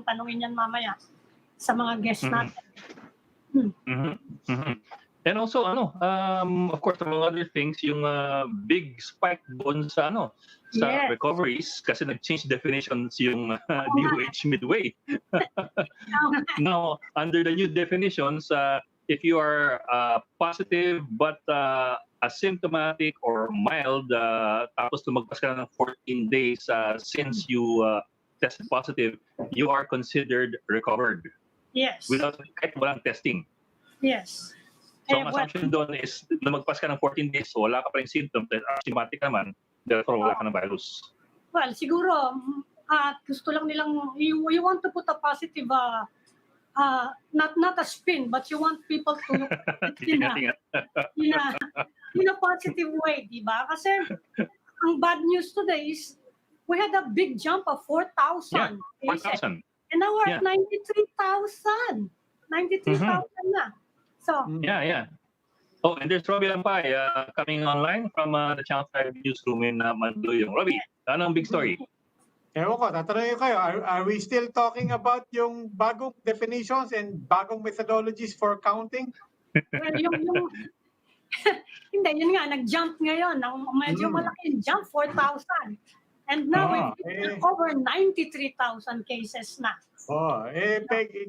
tanungin yan mamaya sa mga guests natin. And also, of course, among other things, yung big spike doon sa recoveries kasi nag-change definitions yung DOH midway. Now, under the new definitions, if you are positive but asymptomatic or mild, tapos lumagpas ka ng 14 days since you tested positive, you are considered recovered. Yes. Kahit walang testing. Yes. So, ang assumption doon is lumagpas ka ng 14 days, so wala ka pa rin symptoms, asymptomatic naman, therefore wala ka ng virus. Well, siguro, gusto lang nilang, you want to put a positive, not a spin, but you want people to look at it in a positive way, di ba? Kasi ang bad news today is we had a big jump of 4,000 cases. 4,000. And now we're at 93,000. 93,000 na. So, yeah. Oh, and there's Robbie Lampay coming online from the Channel 5 newsroom in Mandaluyong. Robbie, anong big story? Ewan ko, tatanungin kayo, are we still talking about yung bagong definitions and bagong methodologies for counting? Well, hindi, yun nga, nag-jump ngayon. Medyo malaki yung jump, 4,000. And now we've over 93,000 cases na.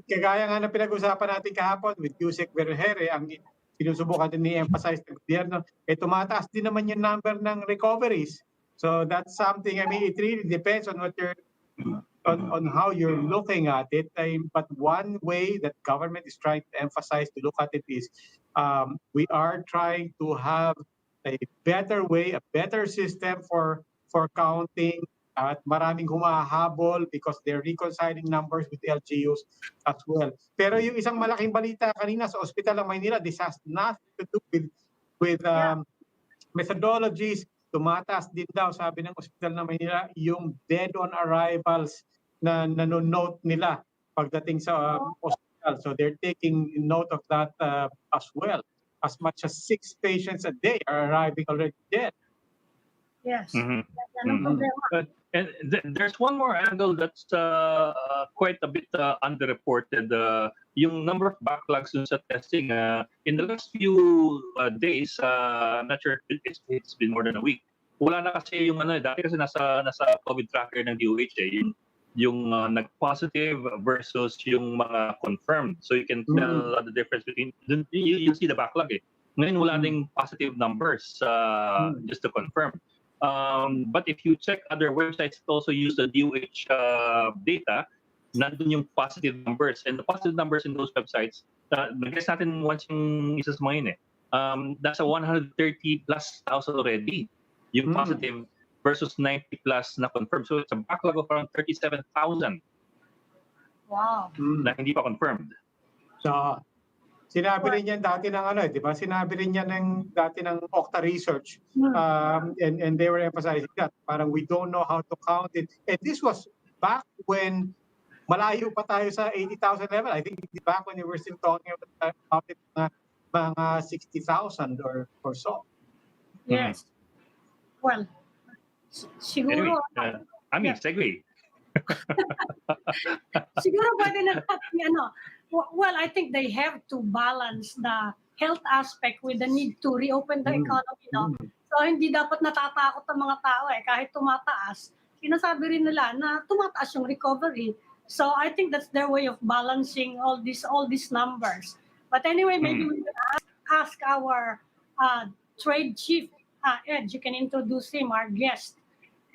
Kagaya nga na pinag-usapan natin kahapon with Yusek Berhere, ang sinusubukan din ni-emphasize ng gobyerno, tumataas din naman yung number ng recoveries. So that's something, it really depends on what on how you're looking at it. But one way that government is trying to emphasize to look at it is we are trying to have a better way, a better system for counting. At maraming humahabol because they're reconciling numbers with LGUs as well. Pero yung isang malaking balita kanina sa Ospital ng Maynila, this has nothing to do with methodologies. Tumataas din daw, sabi ng Ospital ng Maynila, yung dead on arrivals na nanonote nila pagdating sa hospital. So they're taking note of that as well. As much as 6 patients a day are arriving already dead. Yes. And there's one more angle that's quite a bit underreported. Yung number of backlogs sa testing. In the last few days, not sure it's been more than a week. Wala na kasi yung dati kasi nasa COVID tracker ng DOH yung nag-positive versus yung mga confirmed. So you can tell the difference between, you see the backlog Ngayon wala ding positive numbers just to confirm. But if you check other websites that also use the DOH data, nandun yung positive numbers. And the positive numbers in those websites, nag-guess natin once yung isa sa mga yun nasa 130 plus thousand already yung positive versus 90 plus na confirmed. So it's a backlog of around 37,000. Wow. Na hindi pa confirmed. So, sinabi rin yan dati ng di ba? Sinabi rin yan dati ng Okta Research. And they were emphasizing that. Parang we don't know how to count it. And this was back when malayo pa tayo sa 80,000 level. I think back when we were still talking about it mga 60,000 or so. Yes. Well, siguro... Anyway, segue. Siguro pwede na well, I think they have to balance the health aspect with the need to reopen the economy, So hindi dapat natatakot ang mga tao kahit tumataas. Sinasabi rin nila na tumataas yung recovery. So I think that's their way of balancing all these numbers. But anyway, maybe we will ask our trade chief, Ed, you can introduce him, our guest.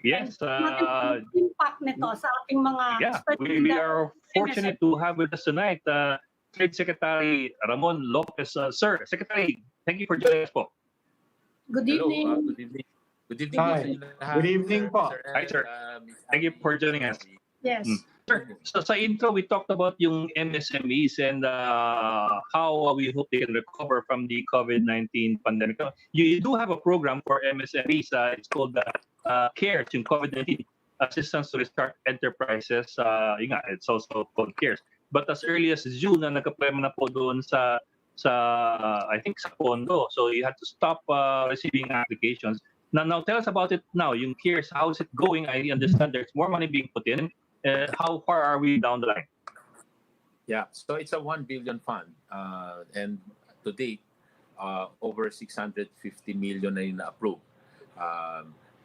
Yes. Impact nito sa ating mga... we are fortunate to have with us tonight Trade Secretary Ramon Lopez. Sir, Secretary, thank you for joining us po. Good evening. Hello, good evening. Good evening. Hi. Good evening po. Hi, sir. Thank you for joining us. Yes. Sir, so sa intro, we talked about yung MSMEs and how we hope they can recover from the COVID-19 pandemic. You do have a program for MSMEs. It's called CARES, yung COVID-19 Assistance to Restart Enterprises. It's also called CARES. But as early as June, nagka-apply na po doon sa I think sa pondo. So you had to stop receiving applications. Now tell us about it now. Yung CARES, how is it going? I understand there's more money being put in. How far are we down the line? Yeah, so it's a 1 billion fund, and to date, over 650 million na yung na-approve.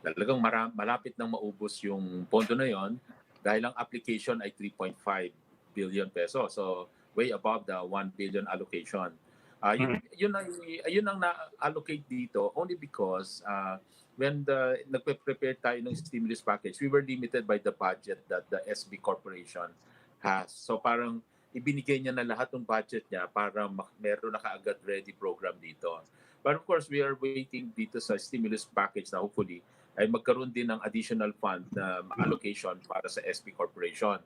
Talagang malapit nang maubos yung pondo na yon dahil ang application ay 3.5 billion pesos. So way above the 1 billion allocation. Yun ang na-allocate dito only because when nagpe-prepare tayo ng stimulus package, we were limited by the budget that the SB Corporation has. So parang ibinigay niya na lahat ng budget niya para meron na kaagad ready program dito. But of course, we are waiting dito sa stimulus package na hopefully ay magkaroon din ng additional fund na allocation para sa SB Corporation.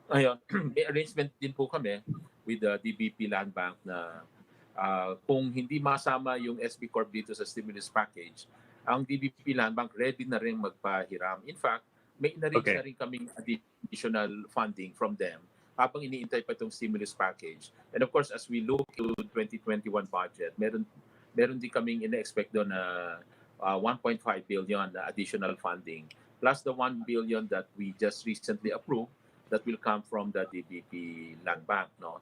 Ayun, may arrangement din po kami with the DBP Land Bank na kung hindi masama yung SB Corp dito sa stimulus package, ang DBP Land Bank ready na rin magpahiram. In fact, may na-arrange na rin kaming additional funding from them habang iniintay pa itong stimulus package. And of course, as we look to 2021 budget, meron din kaming ina-expect doon na 1.5 billion na additional funding plus the 1 billion that we just recently approved that will come from the DBP Land Bank. No?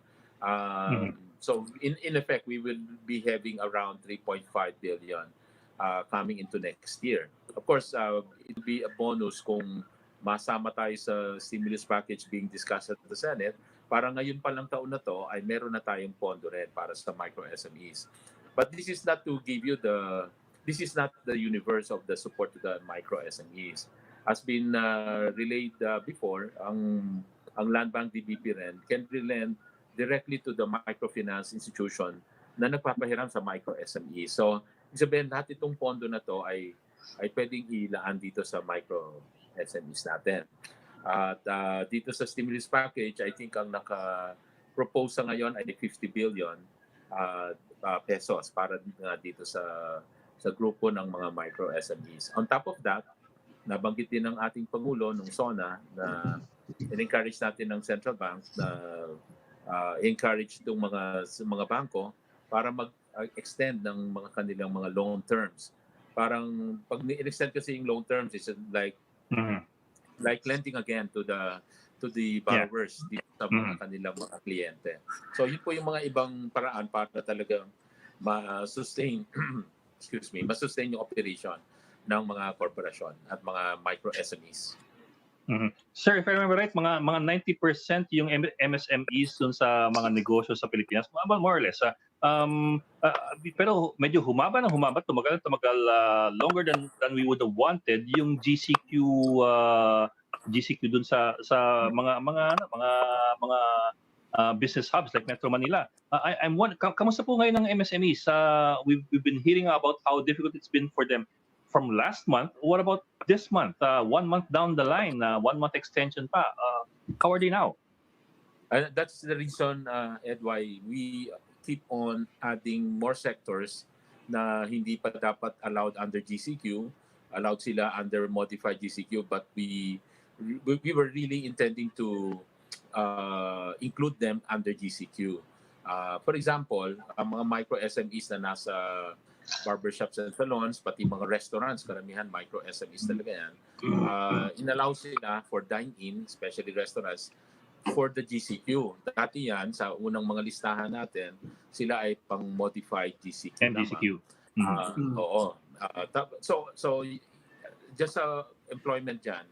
So in effect, we will be having around 3.5 billion coming into next year. Of course, it will be a bonus kung masama tayo sa stimulus package being discussed at the Senate, para ngayon pa lang taon na to ay meron na tayong pondo rin para sa micro SMEs. But this is not to give you this is not the universe of the support to the micro SMEs. As been relayed before, ang Land Bank DBP rin can relent directly to the microfinance institution na nagpapahiram sa micro SMEs. So, sabihin lahat itong pondo na to ay pwedeng ilaan dito sa micro SMEs natin. At dito sa stimulus package, I think ang naka-propose sa ngayon ay 50 billion pesos para dito sa grupo ng mga micro SMEs. On top of that, nabanggit din ng ating Pangulo nung SONA na in-encourage natin ng Central Bank na encourage itong mga bangko para mag-extend ng mga kanilang mga loan terms. Parang pag in-extend kasi yung loan terms, it's like lending again to the borrowers dito sa mga kanilang mga kliyente. So yun po yung mga ibang paraan para talaga ma-sustain ma-sustain yung operation ng mga korporasyon at mga micro SMEs. Sir, if I remember right, mga 90% yung MSMEs dun sa mga negosyo sa Pilipinas, more or less. Pero medyo humaba, tumagal longer than we would have wanted yung GCQ dun sa mga business hubs like Metro Manila. Kamusta po ngayon ng MSMEs? We've been hearing about how difficult it's been for them from last month. What about this month? 1 month down the line, 1 month extension pa. How are they now? That's the reason, Ed, why we keep on adding more sectors na hindi pa dapat allowed under GCQ, allowed sila under modified GCQ, but we were really intending to include them under GCQ. For example, ang mga micro SMEs na nasa barbershops and salons, pati mga restaurants, karamihan micro SMEs talaga yan, inallow sila for dine-in, especially restaurants, for the GCQ. Dati yan, sa unang mga listahan natin, sila ay pang-modified GCQ. MGCQ. Oo. So, just sa employment dyan,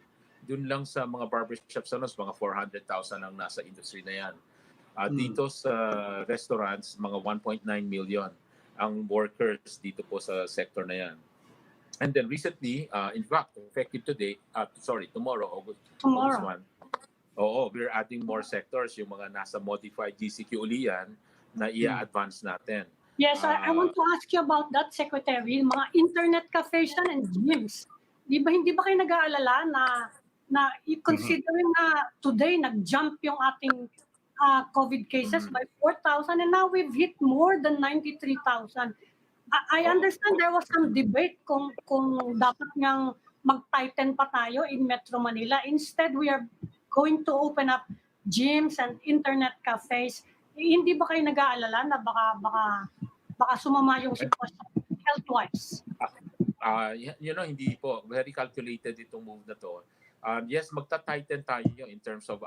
dun lang sa mga barbershop salons, mga 400,000 ang nasa industry na yan. Dito sa restaurants, mga 1.9 million ang workers dito po sa sector na yan. And then recently, in fact, effective tomorrow, August 1. We're adding more sectors, yung mga nasa modified GCQ uli yan, na i-advance natin. Yes, I want to ask you about that, Secretary. Mga internet cafes and gyms. Hindi ba kayo nag-aalala na i-considering na today nag-jump yung ating COVID cases by 4,000 and now we've hit more than 93,000. I understand there was some debate kung dapat ngang mag-tighten pa tayo in Metro Manila. Instead, we are going to open up gyms and internet cafes. Hindi ba kayo nag-aalala na baka sumama yung sitwasyon health-wise? Hindi po. Very calculated itong move na to. Yes, magta-tighten tayo in terms of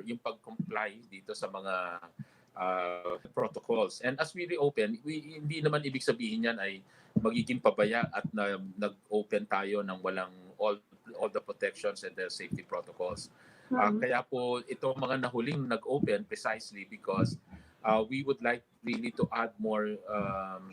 yung pag-comply dito sa mga protocols. And as we reopen, hindi naman ibig sabihin yan ay magiging pabaya at nag-open tayo ng walang all the protections and the safety protocols. Kaya po itong mga nahuling nag-open precisely because we would like really to add more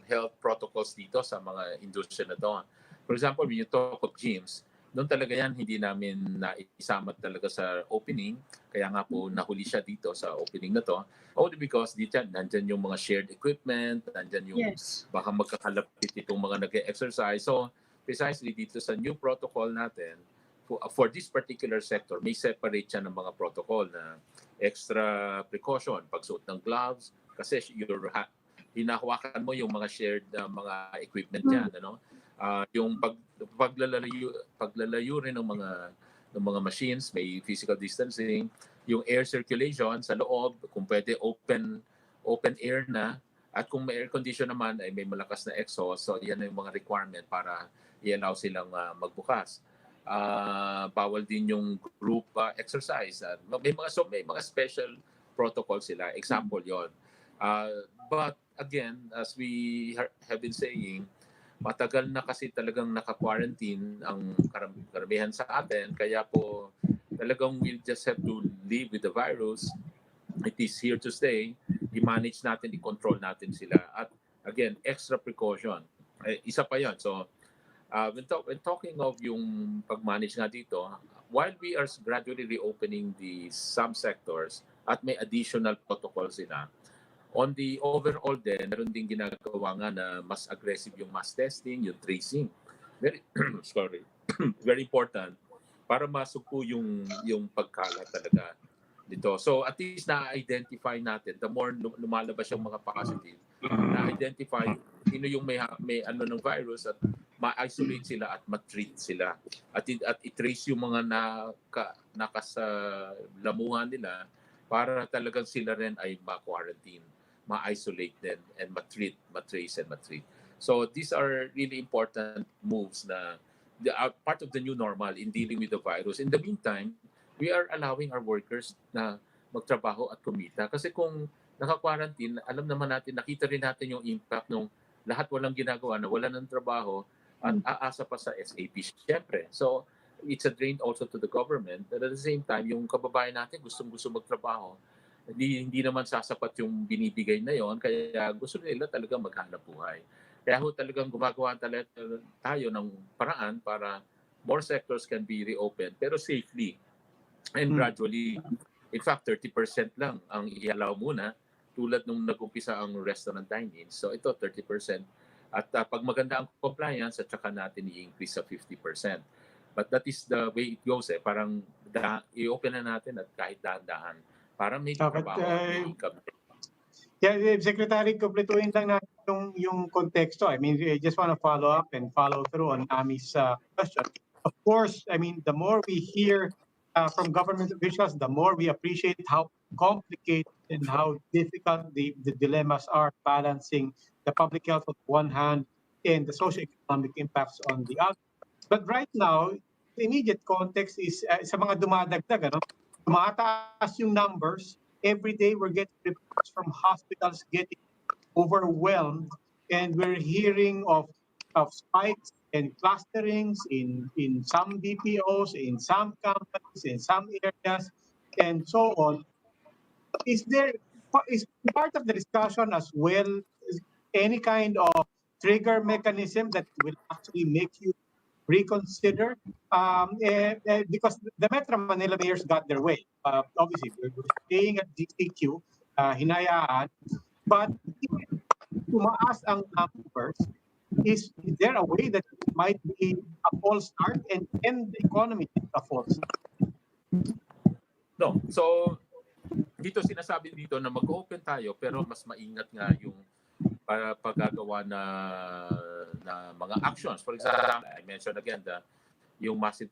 health protocols dito sa mga industriya na to. For example, when you talk of gyms, doon talaga yan hindi namin naisama talaga sa opening. Kaya nga po nahuli siya dito sa opening na to. Only because dito nandyan yung mga shared equipment, nandyan yung baka magkakalapit itong mga nag-exercise. So precisely dito sa new protocol natin, for this particular sector, may separate siya ng mga protocol na extra precaution, pagsuot ng gloves, kasi hinahawakan mo yung mga shared mga equipment yan, ano? Yung paglalayo rin ng mga machines, may physical distancing, yung air circulation sa loob, kung pwede open air na, at kung may air condition naman ay may malakas na exhaust, so yan yung mga requirement para i-allow silang magbukas. Bawal din yung group exercise. May mga special protocol sila. Example yon. But again, as we have been saying, matagal na kasi talagang naka-quarantine ang karamihan sa atin. Kaya po talagang we'll just have to live with the virus. It is here to stay. I-manage natin, i-control natin sila. At again, extra precaution. Isa pa yan. So, when talking of yung pag-manage nga dito, while we are gradually reopening some sectors at may additional protocols sila, on the overall din, meron din ginagawa nga na mas aggressive yung mass testing, yung tracing. Very, sorry, very important para masuko yung pagkalat talaga dito. So at least na-identify natin, the more lumalabas yung mga positive, na-identify sino yung may ano ng virus at ma-isolate sila at ma-treat sila. At i-trace yung mga nakasalamuhan nila para talagang sila rin ay ma-quarantine, ma-isolate din, and ma-trace and ma-treat. So these are really important moves na are part of the new normal in dealing with the virus. In the meantime, we are allowing our workers na magtrabaho at kumita. Kasi kung naka-quarantine, alam naman natin, nakita rin natin yung impact nung lahat walang ginagawa, na wala ng trabaho at aasa pa sa SAP. Siyempre. So it's a drain also to the government. But at the same time, yung kababayan natin gustong-gusto magtrabaho, hindi naman sasapat yung binibigay na yon, kaya gusto nila talaga maghanap buhay. Kaya talagang gumagawa tayo ng paraan para more sectors can be reopened, pero safely and gradually. In fact, 30% lang ang i-allow muna, tulad nung nag-umpisa ang restaurant dining. So ito, 30%. At pag maganda ang compliance, at saka natin i-increase sa 50%. But that is the way it goes. Parang i-open na natin at kahit dahan-dahan para may trabaho, may income. Yeah, Secretary, kumpletuhin lang natin yung konteksto. I mean, I just want to follow up and follow through on Ami's question. Of course, I mean, the more we hear from government officials, the more we appreciate how complicated and how difficult the dilemmas are balancing the public health on one hand and the socio-economic impacts on the other. But right now, the immediate context is sa mga dumadagdag, tumataas yung numbers. Every day we're getting reports from hospitals getting overwhelmed, and we're hearing of spikes and clusterings in some BPOs, in some companies, in some areas, and so on. Is part of the discussion as well any kind of trigger mechanism that will actually make you reconsider? Because the Metro Manila mayors got their way. Obviously, we're staying at GCQ, hinayaan, but tumaas ang numbers. Is there a way that it might be a false start and end the economy a false start? No. So, dito sinasabi dito na mag-open tayo pero mas maingat nga yung paggagawa na mga actions. For example, I mentioned again yung massive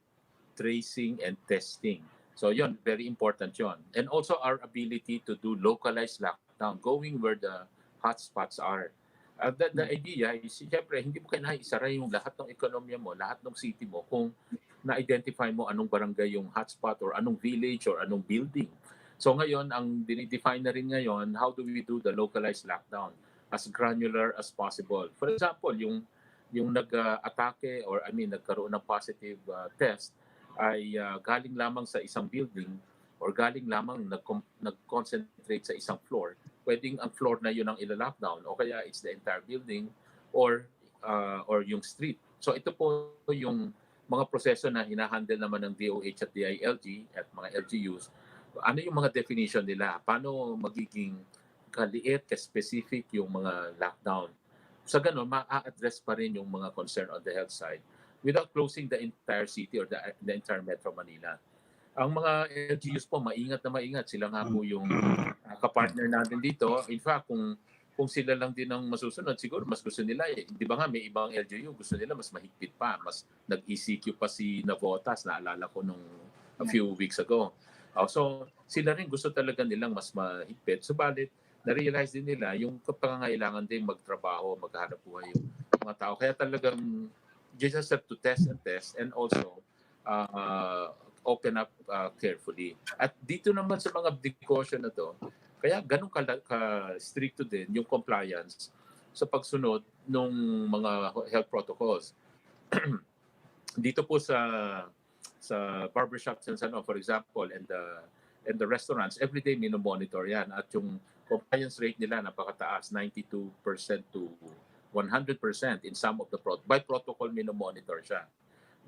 tracing and testing. So yun, very important yun. And also our ability to do localized lockdown, going where the hotspots are. The idea is, siyempre, hindi mo kailangan isara yung lahat ng ekonomiya mo, lahat ng city mo, kung na-identify mo anong barangay yung hotspot or anong village or anong building. So ngayon, ang dinidefine na rin ngayon, how do we do the localized lockdown as granular as possible? For example, yung nag-atake or nagkaroon ng positive test ay galing lamang sa isang building or galing lamang nag-concentrate sa isang floor, pwedeng ang floor na yun ang ila-lockdown o kaya it's the entire building or yung street. So ito po yung mga proseso na hinahandle naman ng DOH at DILG at mga LGUs. Ano yung mga definition nila? Paano magiging kaliit, ka-specific yung mga lockdown? Sa ganun, ma-address pa rin yung mga concern on the health side without closing the entire city or the entire Metro Manila. Ang mga LGUs po, maingat na maingat. Sila nga po yung kapartner natin dito. In fact, kung sila lang din ang masusunod, siguro mas gusto nila di ba nga may ibang LGU, gusto nila mas mahigpit pa, mas nag-ECQ pa si Navotas, naalala ko nung a few weeks ago. So sila rin gusto talaga nilang mas mahigpit. Subalit, na-realize din nila yung pangangailangan din magtrabaho, maghanap buhay yung mga tao. Kaya talagang you just have to test and also open up carefully. At dito naman sa mga negosyo na to, kaya ganun ka-stricto din yung compliance sa pagsunod ng mga health protocols. Dito po sa barbershops and for example, and the restaurants, everyday minomonitor yan. At yung compliance rate nila napakataas, 92% to 100% in some of the by protocol minomonitor siya.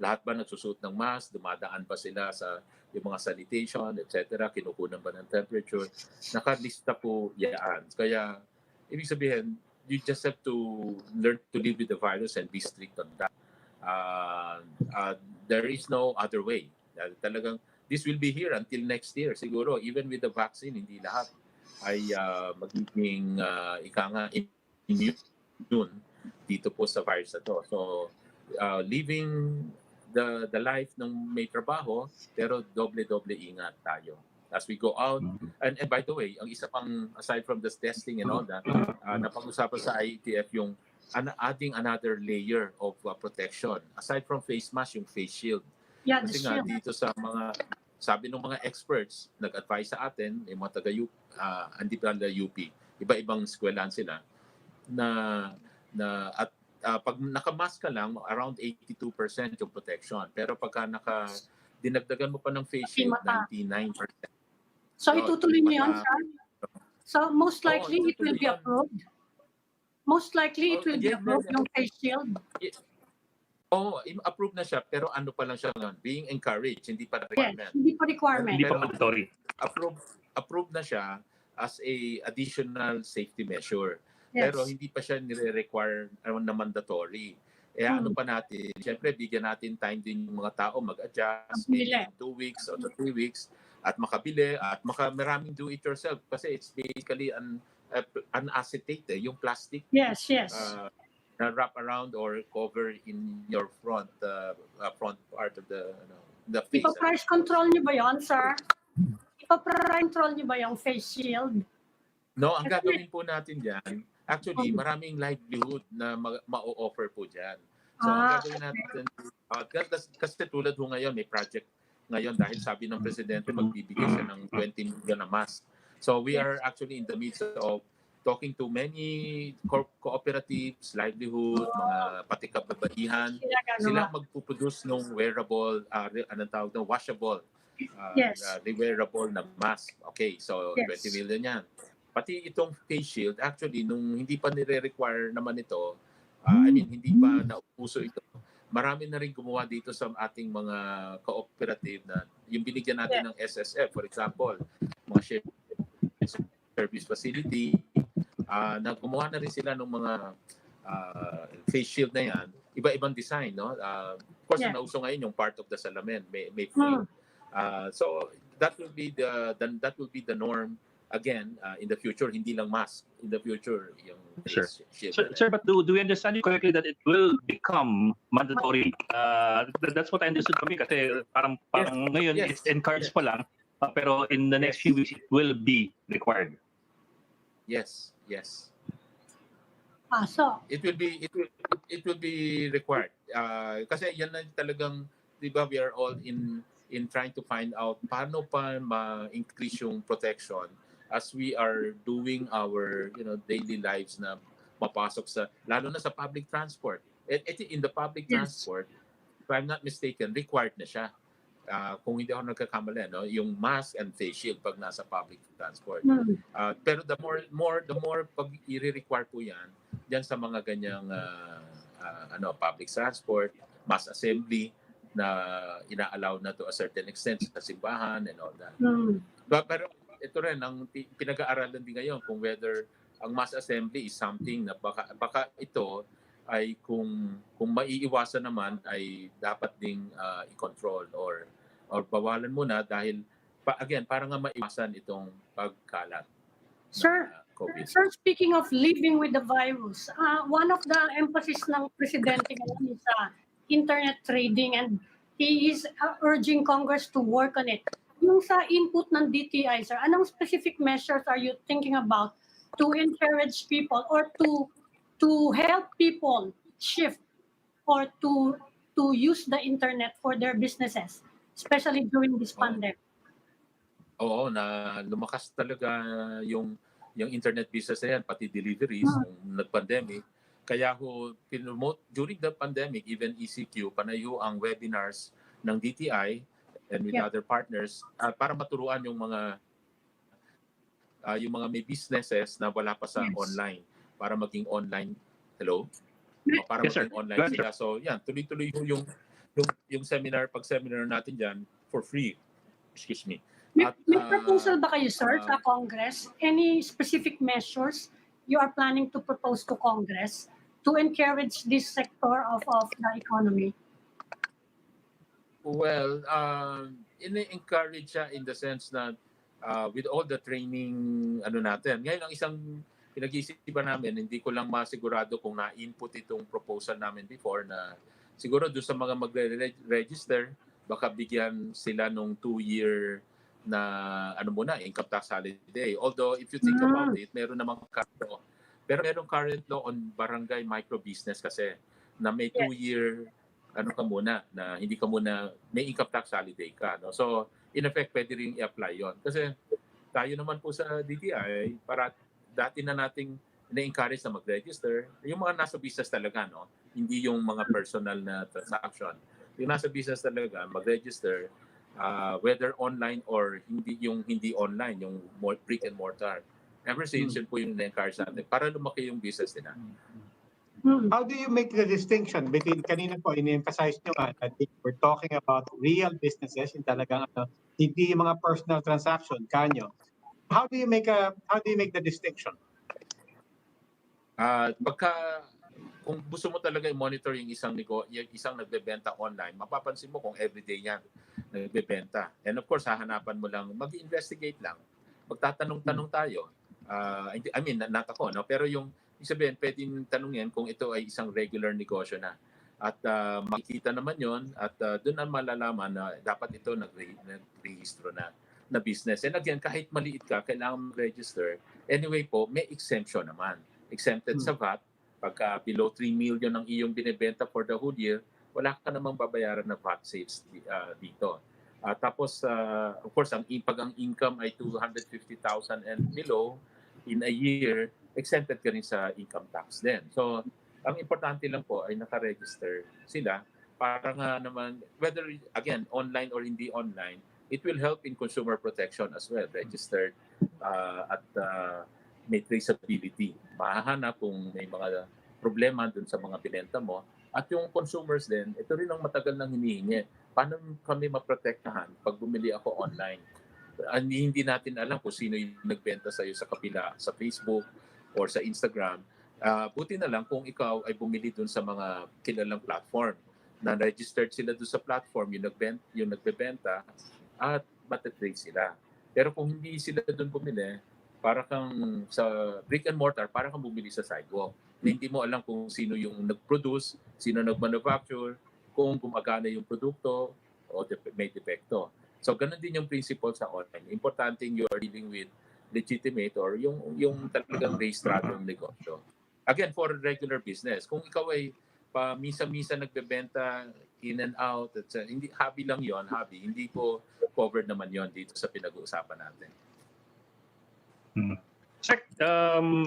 Lahat ba nagsusuot ng mask? Dumadaan ba sila sa yung mga sanitation, etc.? Kinukunan ba ng temperature? Nakalista po yan. Kaya, ibig sabihin, you just have to learn to live with the virus and be strict on that. There is no other way. Talagang, this will be here until next year. Siguro, even with the vaccine, hindi lahat ay magiging immune dito po sa virus na to. So, living the life ng may trabaho, pero doble-doble ingat tayo as we go out. And by the way, ang isa pang, aside from this testing and all that, napag-usapan sa IETF yung adding another layer of protection. Aside from face mask, yung face shield. Yeah, kasi nga dito sa mga, sabi ng mga experts, nag-advise sa atin, yung mga taga-UP, hindi pa na UP, iba-ibang eskwelahan sila, at pag nakamask ka lang, around 82% yung protection. Pero pagka dinagdagan mo pa ng face shield, 99%. So itutuloy niyo yun, sir? So most likely it will be approved? Most likely it will be approved yung face shield? Approved na siya, pero ano pa lang siya ngayon? Being encouraged, hindi pa requirement. Yes, hindi pa requirement. Hindi pa mandatory. Approved na siya as a additional safety measure. Yes. Pero hindi pa siya nire-require na mandatory. Ano pa natin, siyempre bigyan natin time din yung mga tao mag-adjust, maybe in 2 weeks or 3 weeks, at makabili, at maraming do-it-yourself. Kasi it's basically an acetate, yung plastic. Yes. Na wrap around or cover in your front part of the face. Ipa-price control niyo ba yon, sir? Ipa-price control niyo ba yung face shield? No, ang gagawin po natin dyan, actually, maraming livelihood na ma-offer po dyan. So, ang gagawin natin, kasi tulad ho ngayon, may project ngayon dahil sabi ng Presidente, magbibigay siya ng 20 million na mask. So, we are actually in the midst of talking to many cooperatives, livelihood, mga pati kababaihan. Sila magpuproduce ng wearable, washable, wearable na mask. Okay, so 20 million yan. Pati itong face shield, actually, nung hindi pa nire-require naman ito, hindi pa nauuso ito, marami na rin gumawa dito sa ating mga cooperative na yung binigyan natin ng SSF, for example, mga shared service facility, na gumawa na rin sila ng mga face shield na yan, iba-ibang design, no? Of course, nauso ngayon yung part of the salamin, may frame. So that will be the norm. Again, in the future, hindi lang mask. In the future, yung face shield. Sir, but do we understand you correctly that it will become mandatory? That's what I understood from you. Kasi parang ngayon, it's encouraged pa lang. Pero in the next few weeks, it will be required. Yes. So it will be required. Kasi yan na talagang di ba, we are all in trying to find out paano pa ma-increase yung protection as we are doing our daily lives na mapasok sa, lalo na sa public transport. In the public Yes. transport, if I'm not mistaken, required na siya. Kung hindi ako nagkakamali, no, yung mask and face shield pag nasa public transport. Pero the more pag i-require po yan diyan sa mga ganyang public transport, mass assembly na ina-allow na to a certain extent sa simbahan and all that. Pero ito rin ang pinag-aaralan din ngayon kung whether ang mass assembly is something na baka ito ay kung maiiwasan naman ay dapat ding i-control or bawalan muna dahil again para nga maiwasan itong pagkalat Sir, ng COVID. Sir, speaking of living with the virus, one of the emphasis ng presidente ngayon is internet trading, and he is urging Congress to work on it. Yung sa input ng DTI, sir, anong specific measures are you thinking about to encourage people or to help people shift or to use the internet for their businesses, especially during this pandemic? Oo, na lumakas talaga yung internet business na yan, pati deliveries nung nag-pandemic. Kaya pinromote during the pandemic, even ECQ, panayo ang webinars ng DTI and with other partners para maturuan yung mga may businesses na wala pa sa online para maging online. Hello? Para Yes, sir. maging online sila. So yan, tuloy-tuloy yung seminar natin dyan for free. Excuse me. May proposal ba kayo, sir, sa Congress? Any specific measures you are planning to propose to Congress to encourage this sector of the economy? Well, in-encourage siya in the sense na with all the training natin. Ngayon, ang isang pinag-iisipan namin, hindi ko lang masigurado kung na-input itong proposal namin before na siguro doon sa mga magre-register, baka bigyan sila nung 2-year na income tax holiday. Although if you think about it, meron namang current law on barangay micro business kasi na may 2-year ka muna na hindi ka muna may income tax holiday ka, no? So in effect pwede ring i-apply yon kasi tayo naman po sa DTI para dati na nating na-encourage na mag-register yung mga nasa business talaga, no? Hindi yung mga personal na transaction. Yung nasa business talaga mag-register whether online or hindi online, yung brick and mortar. Ever since yun po yung na-encourage natin para lumaki yung business nila. How do you make the distinction between, kanina po, in-emphasize nyo nga that we're talking about real businesses, yung talagang hindi yung mga personal transaction, kanyo. How do you make the distinction? Kung gusto mo talaga i-monitor yung isang nagbebenta online, mapapansin mo kung everyday yan nagbebenta. And of course, hahanapan mo lang, mag-investigate lang. Magtatanong-tanong tayo. Not ako, no? Pero yung sabihin, pwedeng tanungin kung ito ay isang regular negosyo na. At makikita naman yon at doon na malalaman na dapat ito nag-rehistro na business. And again, kahit maliit ka, kailangan mag-register. Anyway po, may exemption naman. Exempted sa VAT. Pagka below 3 million ang iyong binibenta for the whole year, wala ka namang babayaran na VAT saves dito. Tapos, of course, pag ang income ay 250,000 and below in a year, exempted ka rin sa income tax din. So, ang importante lang po ay nakaregister sila para nga naman, whether, again, online or hindi online, it will help in consumer protection as well. Registered at may traceability. Mahahanap kung may mga problema dun sa mga binenta mo. At yung consumers din, ito rin ang matagal nang hinihingi. Paano kami maprotektahan pag bumili ako online? Hindi natin alam kung sino yung nagbenta sa'yo sa kapila, sa Facebook or sa Instagram. Buti na lang kung ikaw ay bumili dun sa mga kilalang platform na registered sila dun sa platform, yung nagbebenta at matatrace sila. Pero kung hindi sila dun bumili, para kang sa brick and mortar, para kang bumili sa sidewalk. Hindi mo alam kung sino yung nag-produce, sino nag-manufacture, kung gumagana yung produkto o may depekto. So, ganun din yung principle sa online. Importante you are dealing with legitimate or yung talagang rehistrado ng negosyo. Again, for regular business, kung ikaw ay misa-misa nagbebenta in and out. At, hindi, hobby lang yon, hobby. Hindi po covered naman yon dito sa pinag-uusapan natin. Sec,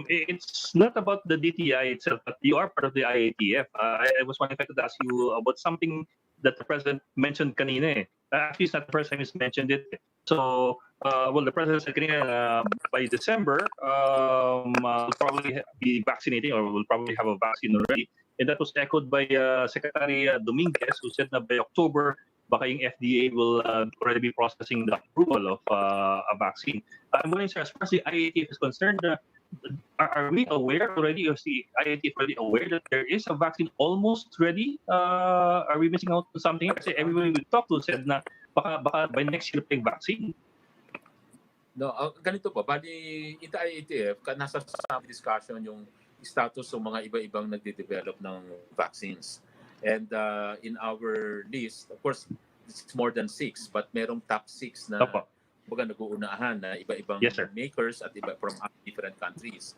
it's not about the DTI itself, but you are part of the IATF. I was wondering if I could ask you about something that the President mentioned kanina. Actually, it's not the first time he's mentioned it. So, well, the President said kanina by December, we'll probably be vaccinating or we'll probably have a vaccine already. And that was echoed by Secretary Dominguez, who said na by October, baka yung FDA will already be processing the approval of a vaccine. I'm wondering, sir, as far as the IATF is concerned, are we aware already, or is the IATF already aware that there is a vaccine almost ready? Are we missing out on something? Kasi everybody we talked to said na baka by next year pa yung vaccine. No, ganito po, bali ito IATF, nasa discussion yung status ng mga iba-ibang nagde-develop ng vaccines. And in our list, of course, it's more than 6, but merong top 6 na baga nag-uunahan na iba-ibang makers at iba from different countries.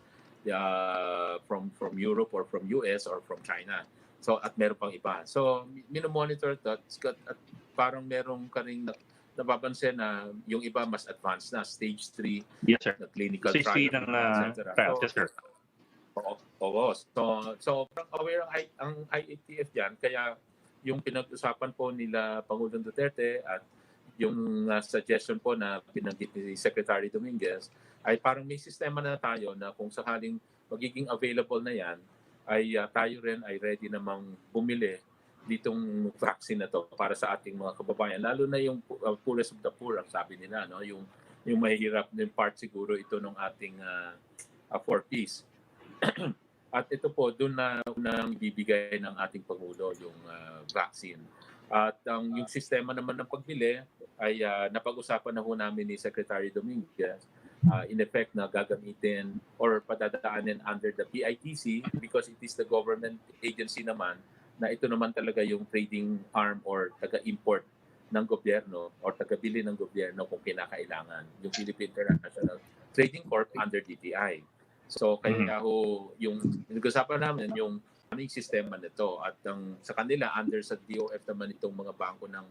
From Europe or from US or from China. So at meron pang iba. So minomonitor that at parang merong karing napapansin na yung iba mas advanced na, stage 3 na clinical trial, etc. So aware ang IATF diyan, kaya yung pinag-usapan po nila Pangulong Duterte at yung suggestion po na binanggit ni Secretary Dominguez ay parang may sistema na tayo na kung sakaling magiging available na yan, ay tayo rin ay ready namang bumili ditong vaccine na to para sa ating mga kababayan, lalo na yung poorest of the poor, ang sabi nila, no? Yung mahihirap din part siguro ito ng ating 4Ps. At ito po, doon na unang ibibigay ng ating Pangulo yung vaccine. At yung sistema naman ng pagbili ay napag-usapan na ho namin ni Secretary Dominguez. In effect na gagamitin or padadaanin under the PITC because it is the government agency naman na ito naman talaga yung trading arm or taga-import ng gobyerno or taga-bili ng gobyerno kung kinakailangan. Yung Philippine International Trading Corp under DTI. So kaya ho yung nag-usapan namin yung aming sistema nito at sa kanila under sa DOF naman itong mga bangko ng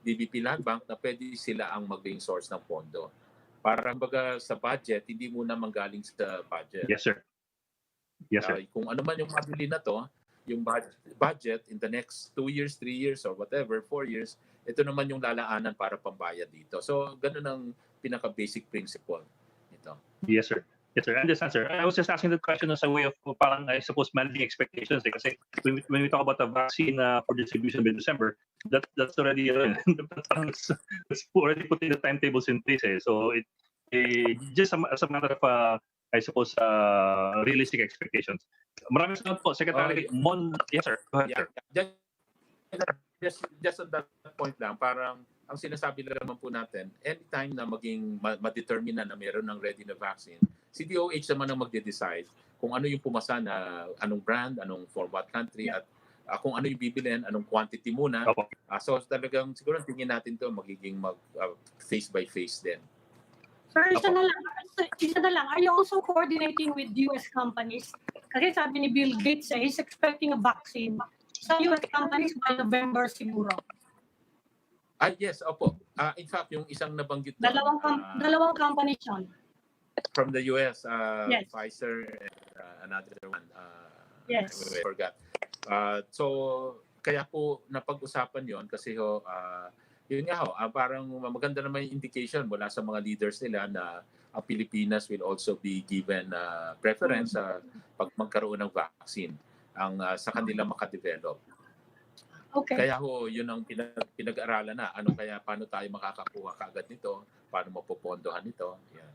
DBP Land Bank na pwede sila ang maging source ng pondo. Para baga sa budget, hindi muna manggaling sa budget. Yes, sir. Yes, sir. Kung ano man yung mabili na to, yung budget in the next 2 years, 3 years, or whatever, 4 years, ito naman yung lalaanan para pambayad dito. So, ganun ang pinaka-basic principle nito. Yes, sir. Yes, sir. I understand, sir. I was just asking the question as a way of parang, I suppose, managing expectations. Kasi when we talk about the vaccine for distribution by December, that's already that's already putting the timetables in place. So it just as a matter of, I suppose, realistic expectations. Maraming salamat po, Secretary Mon. Yes, sir. Go ahead, sir. Just on that point lang, parang ang sinasabi lang naman po natin, anytime na maging ma-determine na meron ng ready na vaccine, si DOH naman ang magde-decide kung ano yung pumasa na anong brand, anong for what country, at kung ano yung bibilin, anong quantity muna. So talagang siguro tingin natin to magiging face by face din. Sir, isa na lang. Are you also coordinating with US companies? Kasi sabi ni Bill Gates, he's expecting a vaccine sa US companies by November siguro. Yes, opo. In fact, yung isang nabanggit doon, dalawang companies yun. From the US, yes. Pfizer and another one. Yes. I forgot. So, kaya po napag-usapan yon kasi yun nga parang maganda naman yung indication mula sa mga leaders nila na ang Pilipinas will also be given preference pag magkaroon ng vaccine sa kanila makadevelop. Okay. Kaya yun ang pinag-aralan na. Paano tayo makakakuha kaagad nito? Paano mapopondohan nito? Yan.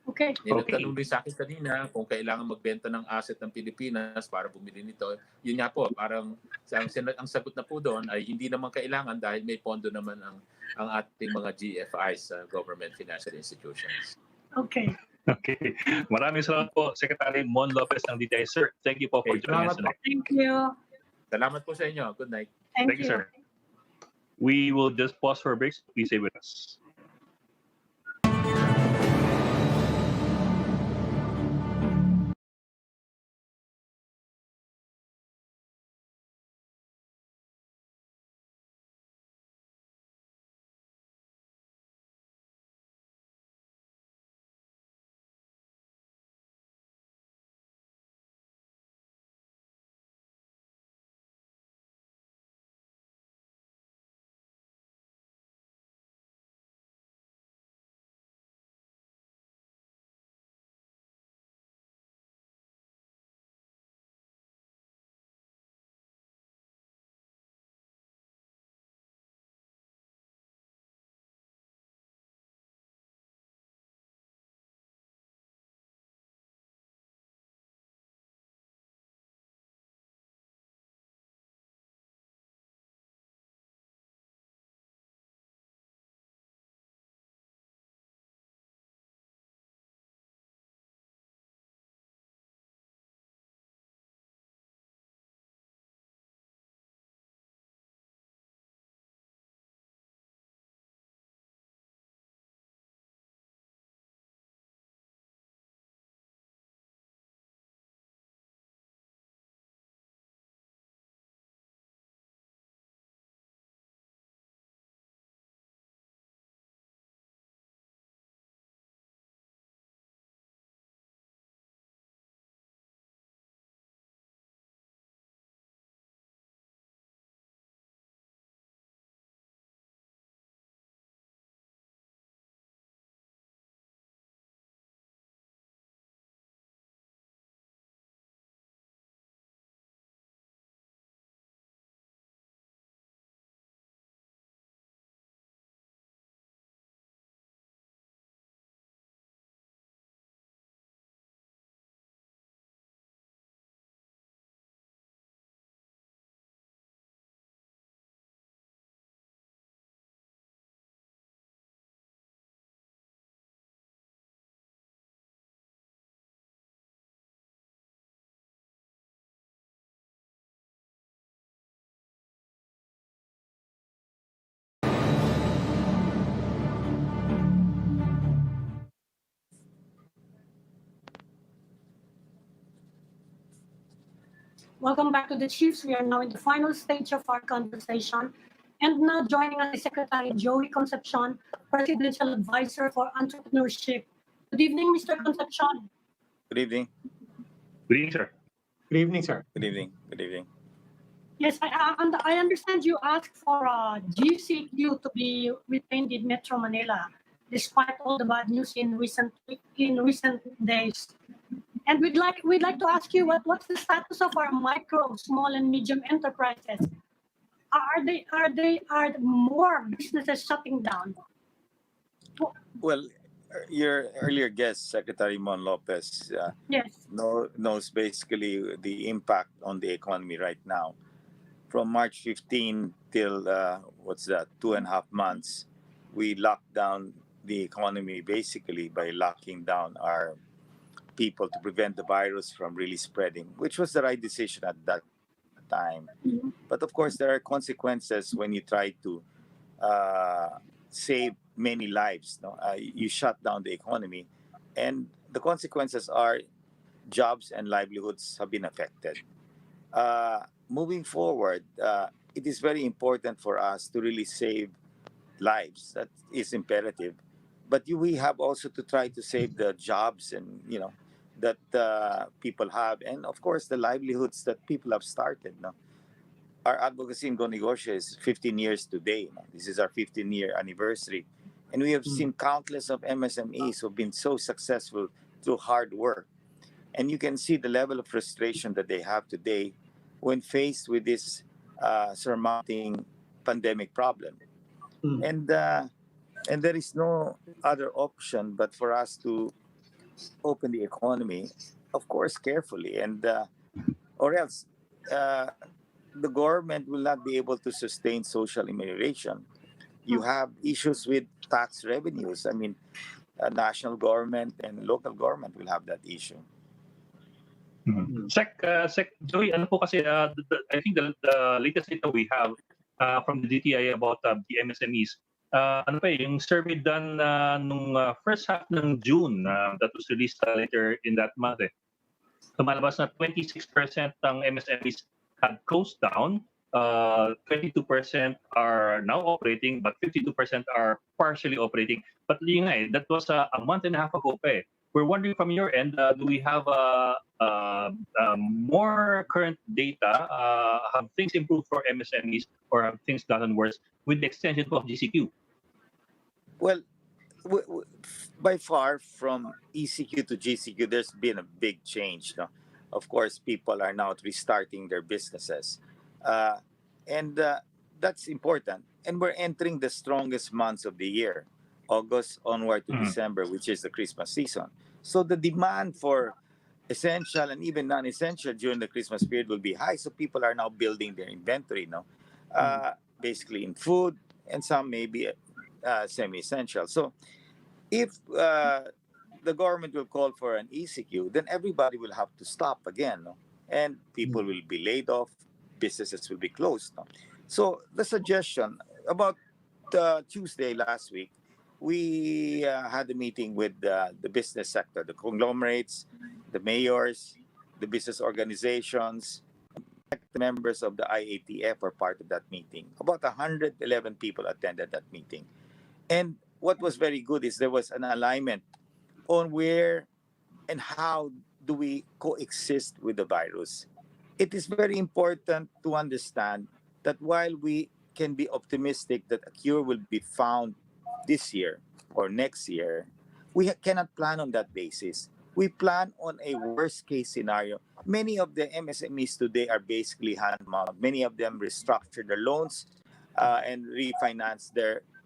Okay. Nagtanong rin sa akin kanina kung kailangan magbenta ng asset ng Pilipinas para bumili nito. Yun nga po, parang ang sagot na po doon ay hindi naman kailangan dahil may pondo naman ang ating mga GFIs, Government Financial Institutions. Okay. Okay. Maraming salamat po, Secretary Mon Lopez ng DTI. Sir, thank you po for joining us tonight. Thank you. Salamat po sa inyo. Good night. Thank you, sir. We will just pause for a break. Please stay with us. Welcome back to the Chiefs. We are now in the final stage of our conversation. And now joining us is Secretary Joey Concepcion, Presidential Advisor for Entrepreneurship. Good evening, Mr. Concepcion. Good evening. Good evening, sir. Good evening, sir. Good evening. Good evening. Yes, I understand you asked for GCQ to be retained in Metro Manila, despite all the bad news in recent days. And we'd like to ask you what's the status of our micro, small, and medium enterprises? Are more businesses shutting down? Well, your earlier guest, Secretary Ramon Lopez, Yes. knows basically the impact on the economy right now. From March 15 till, 2.5 months, we locked down the economy basically by locking down our people to prevent the virus from really spreading, which was the right decision at that time. Mhm. But of course, there are consequences when you try to save many lives. No? You shut down the economy, and the consequences are jobs and livelihoods have been affected. Moving forward, it is very important for us to really save lives. That is imperative. But we have also to try to save the jobs and that people have, and of course the livelihoods that people have started. No? Our advocacy in Go Negotia is 15 years today. No? This is our 15-year anniversary. And we have seen countless of MSMEs who've been so successful through hard work. And you can see the level of frustration that they have today when faced with this surmounting pandemic problem. And there is no other option but for us to open the economy, of course, carefully, and or else the government will not be able to sustain social remuneration. You have issues with tax revenues. I mean, national government and local government will have that issue. Sec Joey, ano po kasi, I think the latest data we have from the DTI about the MSMEs, yung survey done nung first half ng June that was released later in that month. Lumalabas na 26% ng MSMEs had closed down, 22% are now operating, but 52% are partially operating. But yun nga, that was a month and a half ago pa eh. We're wondering from your end, do we have more current data? Have things improved for MSMEs or have things gotten worse with the extension of GCQ? Well, by far from ECQ to GCQ, there's been a big change. No? Of course, people are now restarting their businesses. And that's important. And we're entering the strongest months of the year, August onward to December, which is the Christmas season. So the demand for essential and even non-essential during the Christmas period will be high. So people are now building their inventory, basically in food, and some maybe semi-essential. So if the government will call for an ECQ, then everybody will have to stop again, and people will be laid off, businesses will be closed. So the suggestion about Tuesday last week, we had a meeting with the business sector, the conglomerates, the mayors, the business organizations. The members of the IATF were part of that meeting. About 111 people attended that meeting. And what was very good is there was an alignment on where and how do we coexist with the virus. It is very important to understand that while we can be optimistic that a cure will be found this year or next year, we cannot plan on that basis. We plan on a worst case scenario. Many of the MSMEs today are basically hand-to-mouth. Many of them restructured their loans and refinance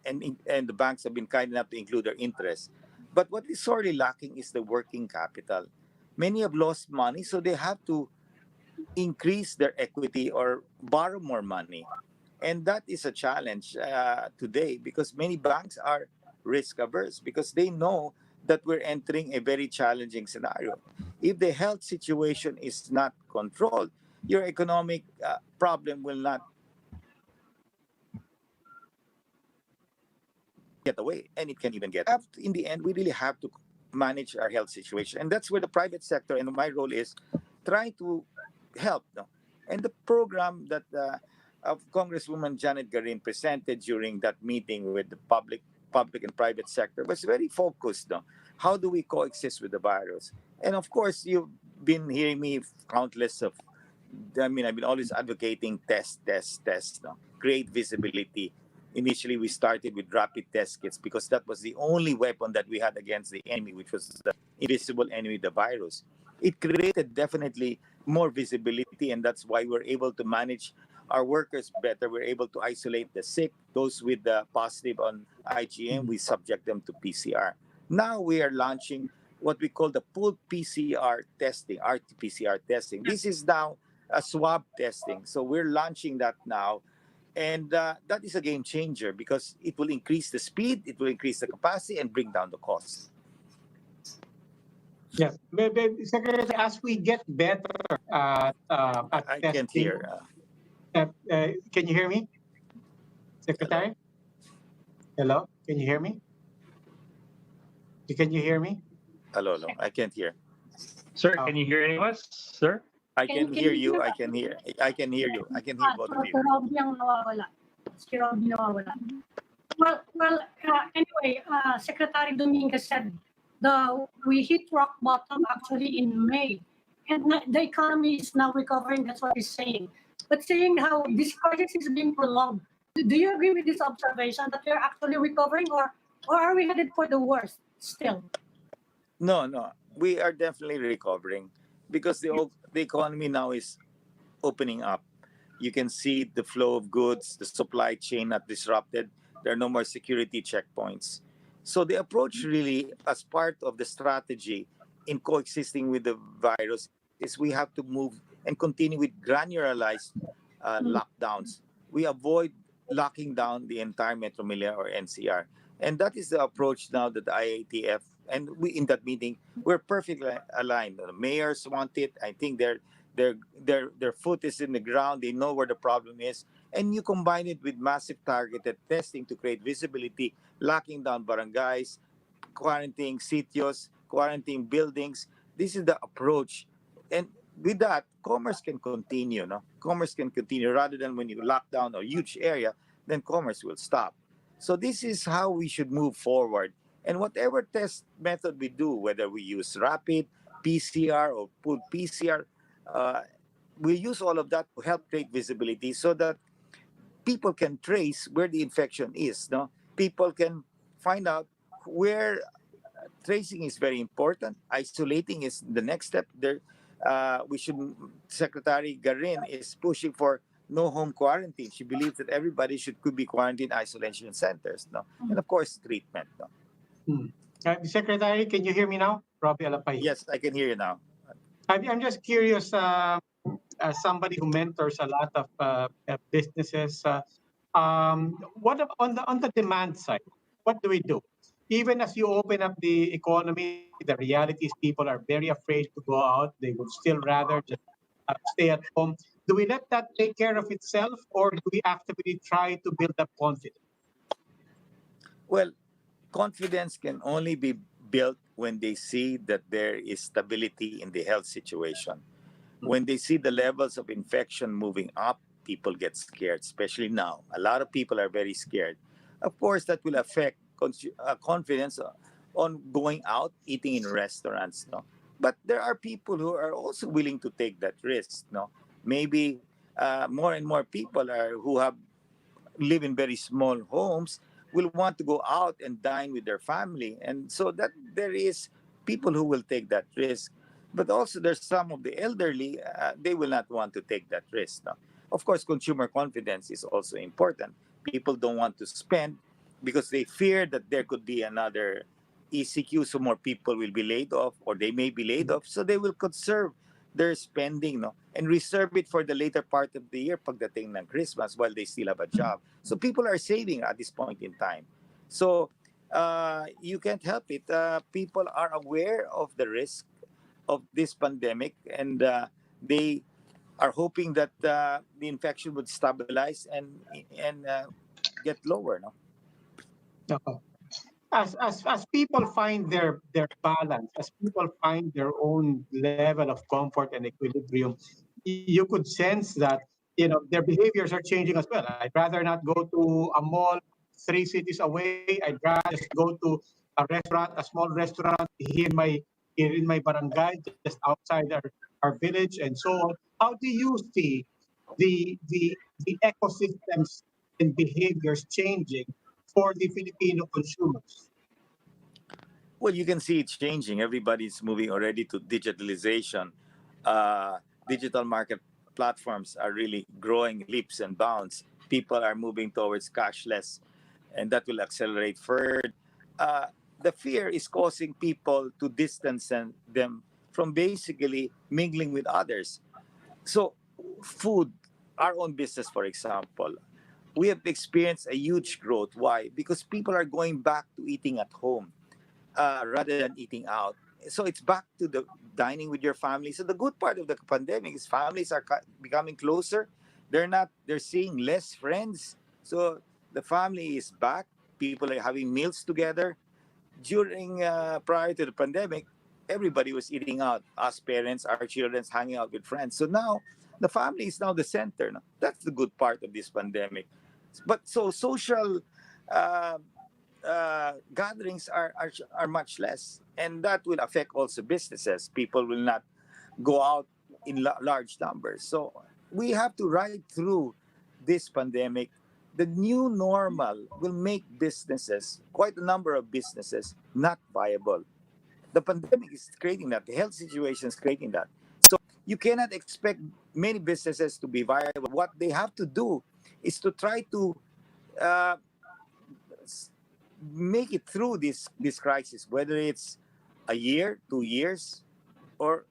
and the banks have been kind enough to include their interest. But what is sorely lacking is the working capital. Many have lost money, so they have to increase their equity or borrow more money. And that is a challenge today because many banks are risk averse because they know that we're entering a very challenging scenario. If the health situation is not controlled, your economic problem will not get away, and it can even get up. In the end, we really have to manage our health situation, and that's where the private sector and my role is trying to help And the program that Congresswoman Janet Garin presented during that meeting with the public and private sector was very focused. No? How do we coexist with the virus? And of course, you've been hearing me countless of. I mean, I've been always advocating test. No? Create visibility. Initially, we started with rapid test kits because that was the only weapon that we had against the enemy, which was the invisible enemy, the virus. It created definitely more visibility, and that's why we're able to manage our workers better. We're able to isolate the sick, those with the positive on IgM, we subject them to PCR. Now we are launching what we call the pooled PCR testing, RT-PCR testing. This is now a swab testing. So we're launching that now. And that is a game changer because it will increase the speed, it will increase the capacity, and bring down the cost. Yes, Secretary, as we get better at I can't testing, hear. can you hear me, Hello? Secretary? Hello, can you hear me? Can you hear me? Hello, hello. I can't hear. Sir, Oh. can you hear any of us, sir? I can hear you. hear I us? can hear. I can hear you. I can hear both of Si you. Robby ang nawawala. Si Robby nawawala. Anyway, Secretary Dominguez said we hit rock bottom actually in May, and the economy is now recovering. That's what he's saying. But saying how this crisis is being prolonged, do you agree with this observation that we're actually recovering, or are we headed for the worst still? No, no. We are definitely recovering because the economy now is opening up. You can see the flow of goods, the supply chain not disrupted. There are no more security checkpoints. So the approach really, as part of the strategy in coexisting with the virus, is we have to move and continue with granularized lockdowns. We avoid locking down the entire Metro Manila or NCR. And that is the approach now that the IATF, and we in that meeting, we're perfectly aligned. The mayors want it. I think their foot is in the ground. They know where the problem is. And you combine it with massive targeted testing to create visibility, locking down barangays, quarantining sitios, quarantining buildings. This is the approach. And with that, commerce can continue. No? Commerce can continue rather than when you lock down a huge area, then commerce will stop. So this is how we should move forward. And whatever test method we do, whether we use rapid, PCR, or pooled PCR, uh, we use all of that to help create visibility so that people can trace where the infection is. No, people can find out where tracing is very important. Isolating is the next step. There, we should. Secretary Garin is pushing for no home quarantine. She believes that everybody could be quarantined in isolation centers. No, and of course treatment. No. Secretary, can you hear me now? Robby Alapay. Yes, I can hear you now. I'm just curious, as somebody who mentors a lot of businesses, on the demand side, what do we do? Even as you open up the economy, the reality is people are very afraid to go out. They would still rather just stay at home. Do we let that take care of itself, or do we actively try to build up confidence? Well, confidence can only be built when they see that there is stability in the health situation. When they see the levels of infection moving up, people get scared, especially now. A lot of people are very scared. Of course, that will affect confidence on going out, eating in restaurants. No? But there are people who are also willing to take that risk. No? Maybe more and more people who have live in very small homes will want to go out and dine with their family, and so that there is people who will take that risk. But also there's some of the elderly, they will not want to take that risk. No? Of course, consumer confidence is also important. People don't want to spend because they fear that there could be another ECQ, so more people will be laid off or they may be laid off, so they will conserve their spending, no, and reserve it for the later part of the year pagdating ng Christmas while they still have a job. So people are saving at this point in time. So you can't help it. People are aware of the risk of this pandemic, and they are hoping that the infection would stabilize and get lower. No. Okay. As people find their balance, as people find their own level of comfort and equilibrium, you could sense that their behaviors are changing as well. I'd rather not go to a mall 3 cities away. I'd rather just go to a restaurant, a small restaurant here in my barangay, just outside our village, and so on. How do you see the ecosystems and behaviors changing for the Filipino consumers? Well, you can see it changing. Everybody's moving already to digitalization. Digital market platforms are really growing leaps and bounds. People are moving towards cashless, and that will accelerate further. Uh, the fear is causing people to distance them from basically mingling with others. So, food, our own business, for example, we have experienced a huge growth. Why? Because people are going back to eating at home rather than eating out. So it's back to the dining with your family. So the good part of the pandemic is families are becoming closer. They're seeing less friends. So the family is back. People are having meals together. During prior to the pandemic, everybody was eating out. Us parents, our children's hanging out with friends. So now the family is now the center. No? That's the good part of this pandemic. But so social uh, gatherings are much less, and that will affect also businesses. People will not go out in large numbers. So we have to ride through this pandemic. The new normal will make businesses, quite a number of businesses, not viable. The pandemic is creating that. The health situation is creating that. So you cannot expect many businesses to be viable. What they have to do is to try to uh, make it through this crisis, whether it's a year, 2 years, or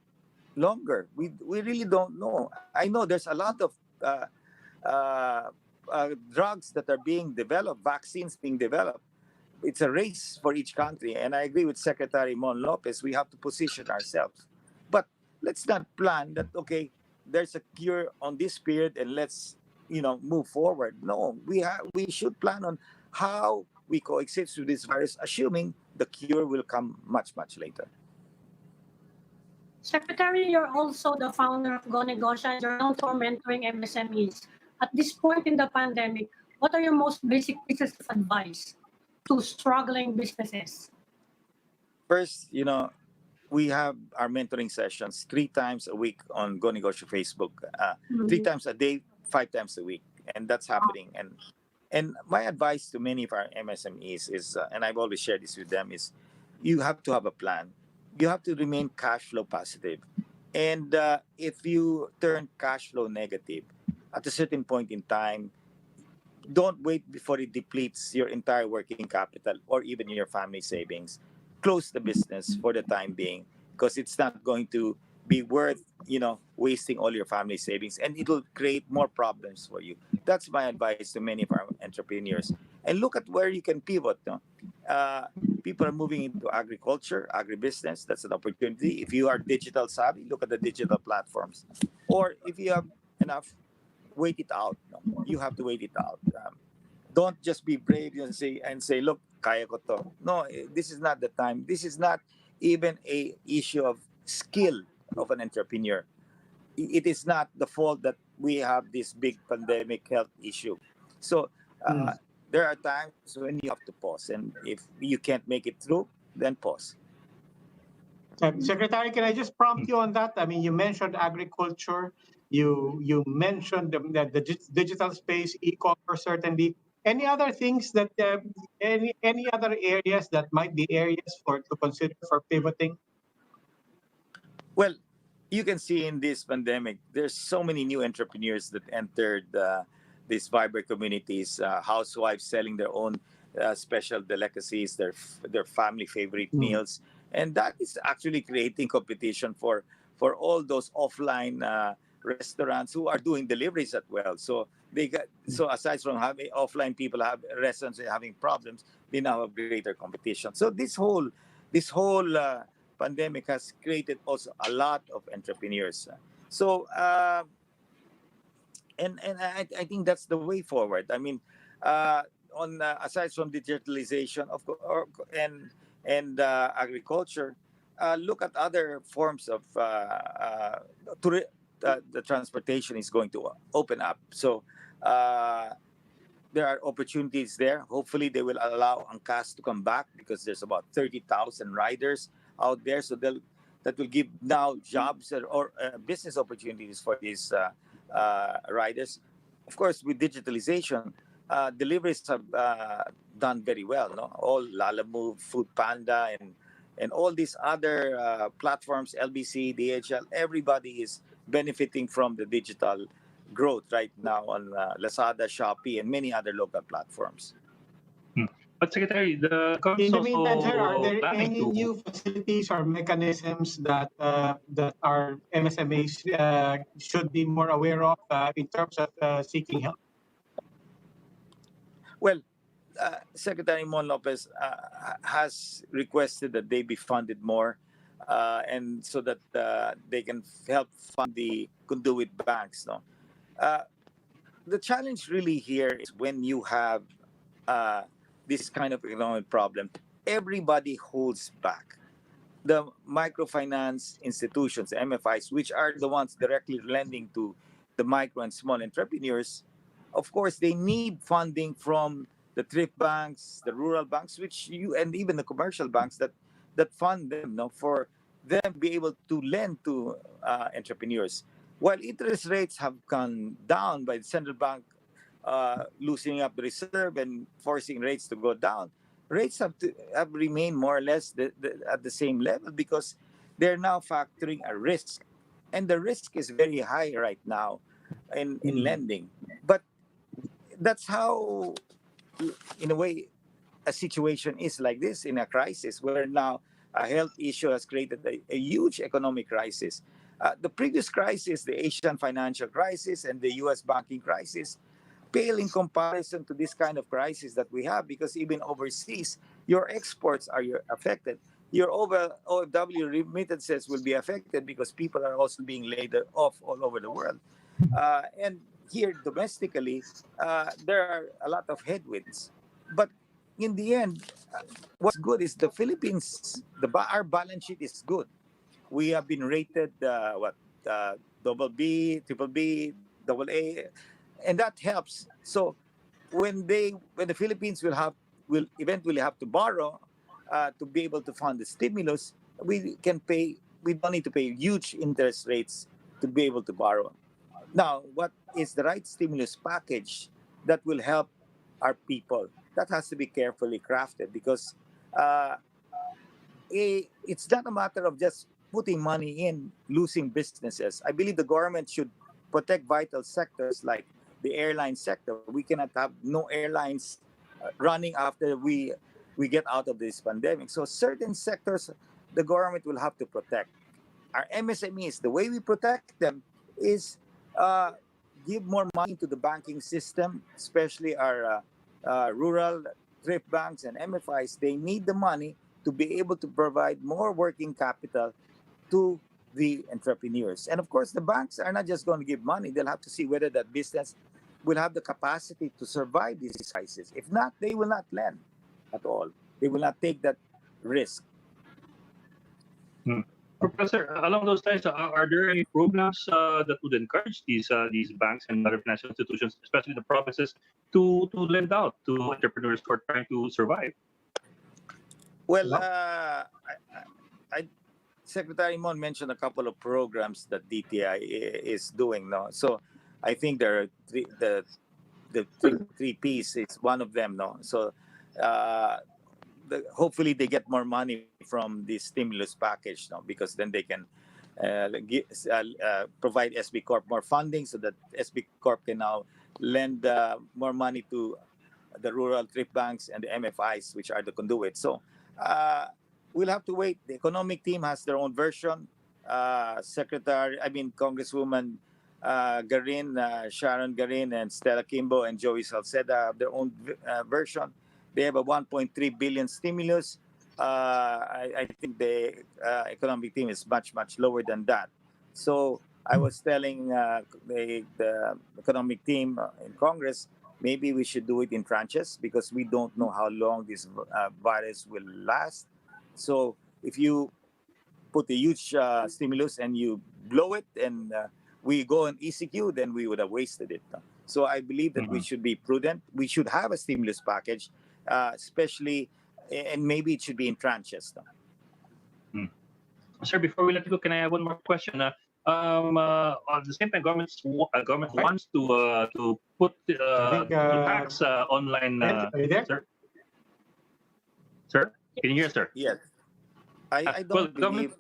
longer. We really don't know. I know there's a lot of uh, drugs that are being developed, vaccines being developed. It's a race for each country, and I agree with Secretary Mon Lopez. We have to position ourselves, but let's not plan that. Okay, there's a cure on this period, and let's move forward. No, we should plan on how we coexist with this virus, assuming the cure will come much later. Secretary, you're also the founder of Go Negosyo and you're known for mentoring MSMEs. At this point in the pandemic, what are your most basic pieces of advice to struggling businesses? First, we have our mentoring sessions 3 times a week on Go Negosyo Facebook, 3 times a day, 5 times a week, and that's happening. And my advice to many of our MSMEs is, and I've always shared this with them, is you have to have a plan. You have to remain cash flow positive, and if you turn cash flow negative at a certain point in time, don't wait before it depletes your entire working capital or even your family savings. Close the business for the time being, because it's not going to be worth wasting all your family savings, and it'll create more problems for you. That's my advice to many of our entrepreneurs. And look at where you can pivot. No? uh, People are moving into agriculture, agribusiness. That's an opportunity. If you are digital savvy, look at the digital platforms. Or if you have enough, wait it out. No? You have to wait it out. Don't just be brave and say, look, kaya ko to. No, this is not the time. This is not even a issue of skill of an entrepreneur. It is not the fault that we have this big pandemic health issue. So Mm. there are times when you have to pause, and if you can't make it through, then pause. Secretary, can I just prompt you on that? I mean, you mentioned agriculture, you mentioned the digital space, e-commerce, certainly. Any other things that any other areas that might be areas for to consider for pivoting? Well, you can see in this pandemic, there's so many new entrepreneurs that entered these Viber communities, housewives selling their own special delicacies, their family favorite Mm. meals, and that is actually creating competition for all those offline restaurants who are doing deliveries as well. So so aside from having offline people have restaurants and having problems, they now have greater competition. So this whole pandemic has created also a lot of entrepreneurs. So and I think that's the way forward. I mean, on aside from digitalization of and agriculture, look at other forms of the transportation is going to open up. So there are opportunities there. Hopefully, they will allow Angkas to come back because there's about 30,000 riders out there. So that will give now jobs or business opportunities for these riders. Of course, with digitalization, deliveries have done very well. No, all Lalamove, Food Panda, and all these other platforms, LBC, DHL, everybody is benefiting from the digital growth right now on Lazada, Shopee, and many other local platforms. But Secretary, the In government is the meantime, sir, are also there planning any to. new facilities or mechanisms that that our MSMEs should be more aware of in terms of seeking help? Well, Secretary Mon Lopez has requested that they be funded more, and so that they can help fund the conduit banks. No, uh, the challenge really here is when you have uh, this kind of economic problem, everybody holds back. The microfinance institutions, MFIs, which are the ones directly lending to the micro and small entrepreneurs, of course, they need funding from the thrift banks, the rural banks, which you and even the commercial banks that fund them, no, for them be able to lend to entrepreneurs. While interest rates have gone down by the central bank loosening up the reserve and forcing rates to go down, rates have remained more or less at the same level because they're now factoring a risk. And the risk is very high right now in lending. But that's how, in a way, a situation is like this in a crisis where now a health issue has created a huge economic crisis. The previous crisis, the Asian financial crisis and the US banking crisis, pale in comparison to this kind of crisis that we have, because even overseas, your exports are affected. Your OFW remittances will be affected because people are also being laid off all over the world. And here domestically, there are a lot of headwinds. But in the end, what's good is the Philippines, our balance sheet is good. We have been rated double B, triple B, double A, and that helps. So when the Philippines will eventually have to borrow to be able to fund the stimulus, we don't need to pay huge interest rates to be able to borrow. Now, what is the right stimulus package that will help our people? That has to be carefully crafted because uh, it's not a matter of just putting money in, losing businesses. I believe the government should protect vital sectors like the airline sector. We cannot have no airlines running after we get out of this pandemic. So certain sectors, the government will have to protect. Our MSMEs, the way we protect them is uh, give more money to the banking system, especially our rural thrift banks and MFIs. They need the money to be able to provide more working capital to the entrepreneurs. And of course, the banks are not just going to give money. They'll have to see whether that business will have the capacity to survive this crisis. If not, they will not lend at all. They will not take that risk. Professor, along those lines, are there any programs that would encourage these banks and other financial institutions, especially the provinces, to lend out to entrepreneurs who are trying to survive? Well, I Secretary Mon mentioned a couple of programs that DTI is doing now. So I think there are three P's is one of them. No, so uh, hopefully they get more money from the stimulus package. No, because then they can provide SB Corp more funding so that SB Corp can now lend more money to the rural thrift banks and the MFIs, which are the conduits. So uh, we'll have to wait. The economic team has their own version. Congresswoman Garin, Sharon Garin, and Stella Kimbo and Joey Salceda have their own version. They have a 1.3 billion stimulus. I think the economic team is much, much lower than that. So I was telling the economic team in Congress, maybe we should do it in tranches because we don't know how long this virus will last. So if you put a huge stimulus and you blow it and we go on ECQ, then we would have wasted it. No? So I believe that we should be prudent. We should have a stimulus package, especially, and maybe it should be in tranches. No? Sir, before we let you go, can I have one more question? At the same time, government wants to put I think, to tax online. Ed, are you there? Sir, can you hear, sir? Yes. I Well, don't believe.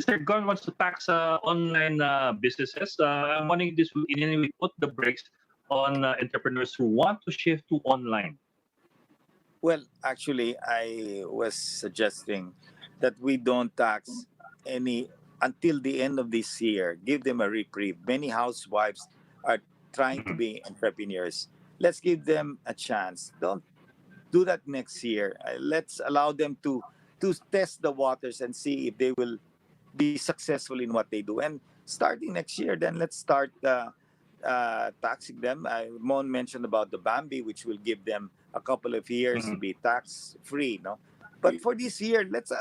Sir, government wants to tax online businesses. I'm wondering if this will in any way put the brakes on entrepreneurs who want to shift to online. Well, actually, I was suggesting that we don't tax any until the end of this year. Give them a reprieve. Many housewives are trying to be entrepreneurs. Let's give them a chance. Don't do that next year. Let's allow them to test the waters and see if they will be successful in what they do. And starting next year, then let's start taxing them. Mon mentioned about the Bambi, which will give them a couple of years to be tax free. No, but for this year, let's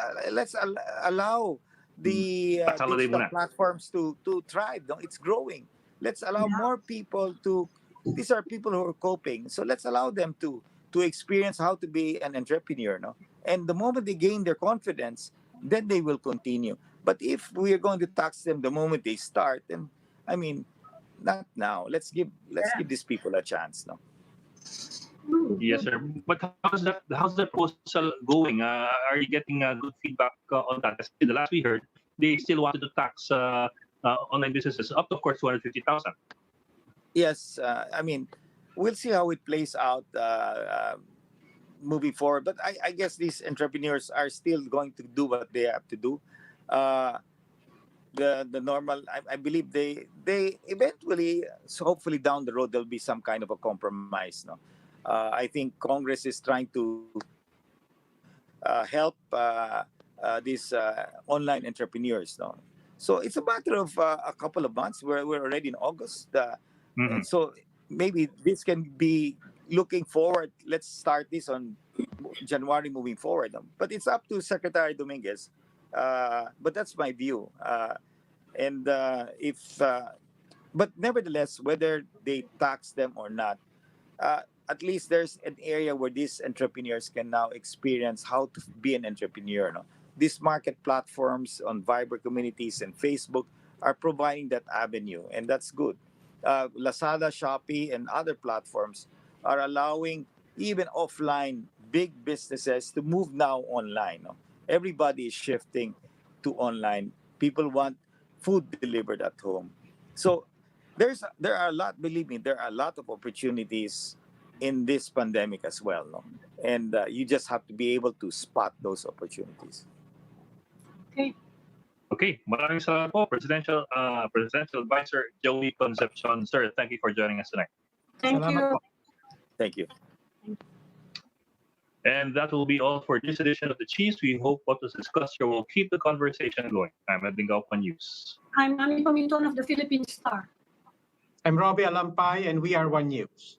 allow the Tax holiday digital muna. platforms to thrive. No, it's growing. Let's allow more people to. These are people who are coping, so let's allow them to experience how to be an entrepreneur. No, and the moment they gain their confidence, then they will continue. But if we are going to tax them the moment they start, then I mean, not now. Let's give these people a chance. No. Yes, sir. But how's that proposal going? Are you getting good feedback on that? As the last we heard, they still wanted to tax online businesses up to, of course, 250,000. Yes, I mean, we'll see how it plays out moving forward. But I guess these entrepreneurs are still going to do what they have to do. The normal, I believe they eventually, so hopefully down the road, there'll be some kind of a compromise. No, I think Congress is trying to help these online entrepreneurs. No, so it's a matter of a couple of months. We're already in August, and so maybe this can be looking forward. Let's start this on January moving forward. But it's up to Secretary Dominguez. But that's my view. And but nevertheless, whether they tax them or not, at least there's an area where these entrepreneurs can now experience how to be an entrepreneur. No? These market platforms on Viber communities and Facebook are providing that avenue, and that's good. Lazada, Shopee, and other platforms are allowing even offline big businesses to move now online. No? Everybody is shifting to online. People want food delivered at home. So there are a lot, believe me, there are a lot of opportunities in this pandemic as well. No? And you just have to be able to spot those opportunities. Okay, maraming salamat po, Presidential Advisor Joey Concepcion. Sir, thank you for joining us tonight. Thank Salamat you. po. Thank you. And that will be all for this edition of the Chiefs. We hope what was discussed here will keep the conversation going. I'm Edwin Galpan News. I'm Ami Paminton of the Philippine Star. I'm Robbie Alampay, and we are One News.